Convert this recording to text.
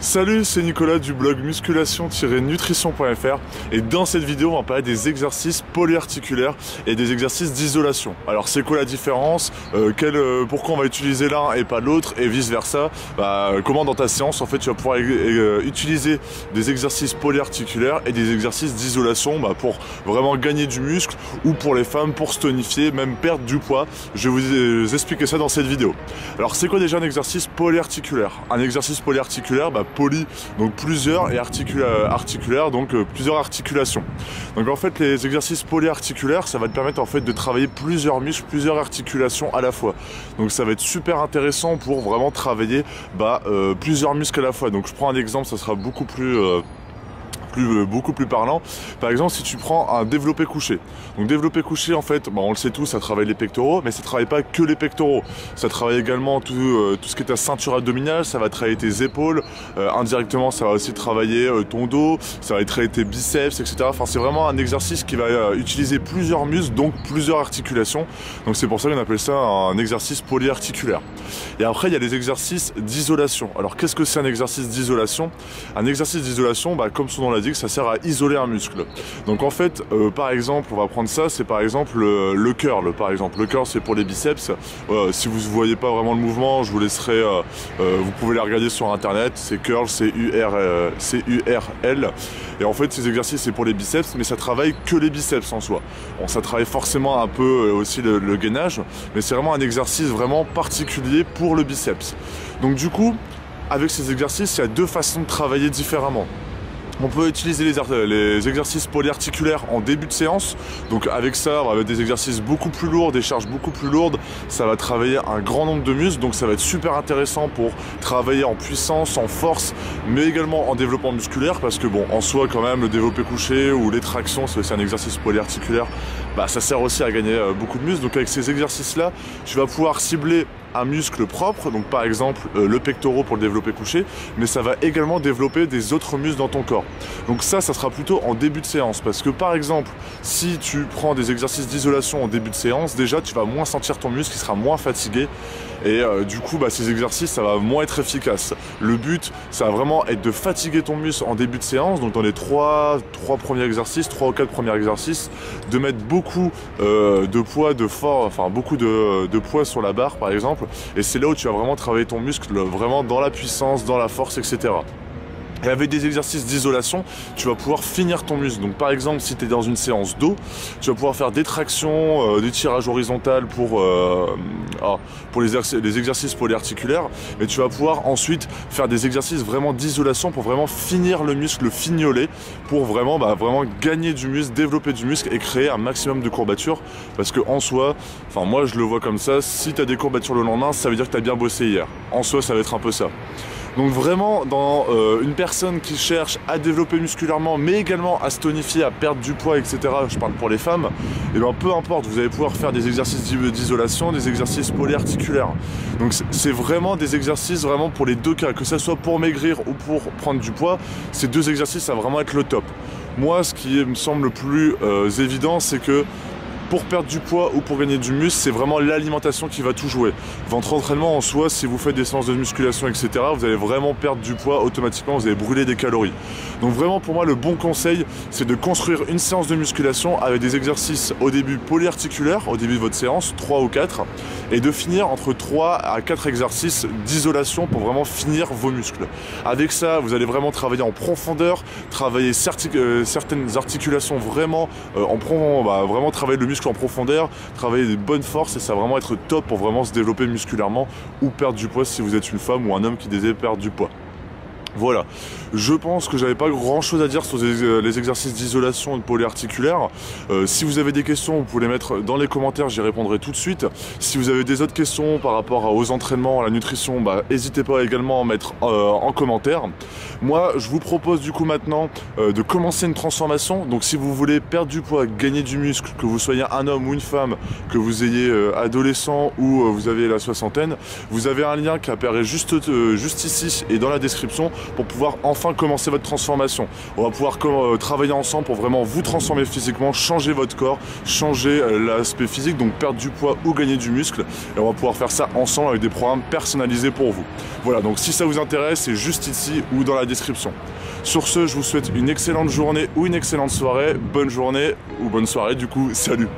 Salut, c'est Nicolas du blog musculation-nutrition.fr et dans cette vidéo on va parler des exercices polyarticulaires et des exercices d'isolation. Alors c'est quoi la différence, pourquoi on va utiliser l'un et pas l'autre et vice versa, comment dans ta séance en fait tu vas pouvoir utiliser des exercices polyarticulaires et des exercices d'isolation pour vraiment gagner du muscle ou pour les femmes pour se tonifier, même perdre du poids. Je vais vous expliquer ça dans cette vidéo. Alors c'est quoi déjà un exercice polyarticulaire? Un exercice polyarticulaire, poly, donc plusieurs, et articulaire, donc plusieurs articulations. Donc en fait les exercices polyarticulaires, ça va te permettre en fait de travailler plusieurs muscles, plusieurs articulations à la fois. Donc ça va être super intéressant pour vraiment travailler plusieurs muscles à la fois. Donc je prends un exemple, ça sera beaucoup plus parlant. Par exemple, si tu prends un développé couché. Donc développé couché, en fait, on le sait tous, ça travaille les pectoraux, mais ça travaille pas que les pectoraux. Ça travaille également tout ce qui est ta ceinture abdominale, ça va travailler tes épaules, indirectement ça va aussi travailler ton dos, ça va travailler tes biceps, etc. Enfin, c'est vraiment un exercice qui va utiliser plusieurs muscles, donc plusieurs articulations. Donc c'est pour ça qu'on appelle ça un exercice polyarticulaire. Et après, il y a les exercices d'isolation. Alors qu'est-ce que c'est un exercice d'isolation? Un exercice d'isolation, comme son nom l'indique, ça sert à isoler un muscle. Donc en fait, par exemple, on va prendre ça, c'est par exemple le curl. Par exemple, le curl c'est pour les biceps. Si vous ne voyez pas vraiment le mouvement, je vous laisserai, vous pouvez les regarder sur internet. C'est curl, C-U-R-L. Et en fait, ces exercices c'est pour les biceps, mais ça travaille que les biceps en soi. Bon, ça travaille forcément un peu aussi le gainage, mais c'est vraiment un exercice vraiment particulier pour le biceps. Donc du coup, avec ces exercices, il y a deux façons de travailler différemment. On peut utiliser les exercices polyarticulaires en début de séance. Donc avec ça, on va mettre des exercices beaucoup plus lourds, des charges beaucoup plus lourdes. Ça va travailler un grand nombre de muscles. Donc ça va être super intéressant pour travailler en puissance, en force, mais également en développement musculaire. Parce que en soi quand même, le développé couché ou les tractions, c'est aussi un exercice polyarticulaire. Ça sert aussi à gagner beaucoup de muscles. Donc avec ces exercices-là, tu vas pouvoir cibler un muscle propre, donc par exemple le pectoral pour le développé couché, mais ça va également développer des autres muscles dans ton corps. Donc ça sera plutôt en début de séance, parce que par exemple, si tu prends des exercices d'isolation en début de séance, déjà tu vas moins sentir ton muscle, il sera moins fatigué, et du coup ces exercices ça va moins être efficace. Le but, ça va vraiment être de fatiguer ton muscle en début de séance, donc dans les 3 premiers exercices, 3 ou 4 premiers exercices, de mettre beaucoup de poids, beaucoup de poids sur la barre par exemple. Et c'est là où tu vas vraiment travailler ton muscle, vraiment dans la puissance, dans la force, etc. Et avec des exercices d'isolation, tu vas pouvoir finir ton muscle. Donc par exemple, si tu es dans une séance dos, tu vas pouvoir faire des tractions, des tirages horizontal pour les exercices polyarticulaires. Mais tu vas pouvoir ensuite faire des exercices vraiment d'isolation pour vraiment finir le muscle, le fignoler, pour vraiment gagner du muscle, développer du muscle et créer un maximum de courbatures. Parce que en soi, moi je le vois comme ça, si tu as des courbatures le lendemain, ça veut dire que tu as bien bossé hier. En soi, ça va être un peu ça. Donc vraiment, dans une personne qui cherche à développer musculairement, mais également à se tonifier, à perdre du poids, etc., je parle pour les femmes, et peu importe, vous allez pouvoir faire des exercices d'isolation, des exercices polyarticulaires. Donc c'est vraiment des exercices vraiment pour les deux cas, que ce soit pour maigrir ou pour prendre du poids, ces deux exercices, ça va vraiment être le top. Moi, ce qui me semble le plus évident, c'est que pour perdre du poids ou pour gagner du muscle, c'est vraiment l'alimentation qui va tout jouer. Votre entraînement en soi, si vous faites des séances de musculation, etc., vous allez vraiment perdre du poids automatiquement, vous allez brûler des calories. Donc vraiment pour moi, le bon conseil, c'est de construire une séance de musculation avec des exercices au début polyarticulaires, au début de votre séance, 3 ou 4, et de finir entre 3 à 4 exercices d'isolation pour vraiment finir vos muscles. Avec ça, vous allez vraiment travailler en profondeur, travailler certaines articulations vraiment vraiment travailler le muscle en profondeur, travailler des bonnes forces, et ça va vraiment être top pour vraiment se développer musculairement ou perdre du poids si vous êtes une femme ou un homme qui désire perdre du poids. Voilà, je pense que j'avais pas grand chose à dire sur les exercices d'isolation et de polyarticulaire. Si vous avez des questions, vous pouvez les mettre dans les commentaires, j'y répondrai tout de suite. Si vous avez des autres questions par rapport aux entraînements, à la nutrition, n'hésitez pas également à mettre en commentaire. Moi, je vous propose du coup maintenant de commencer une transformation. Donc si vous voulez perdre du poids, gagner du muscle, que vous soyez un homme ou une femme, que vous ayez adolescent ou vous avez la soixantaine, vous avez un lien qui apparaît juste ici et dans la description pour pouvoir enfin commencer votre transformation. On va pouvoir travailler ensemble pour vraiment vous transformer physiquement, changer votre corps, changer l'aspect physique, donc perdre du poids ou gagner du muscle. Et on va pouvoir faire ça ensemble avec des programmes personnalisés pour vous. Voilà, donc si ça vous intéresse, c'est juste ici ou dans la description. Sur ce, je vous souhaite une excellente journée ou une excellente soirée. Bonne journée ou bonne soirée du coup, salut!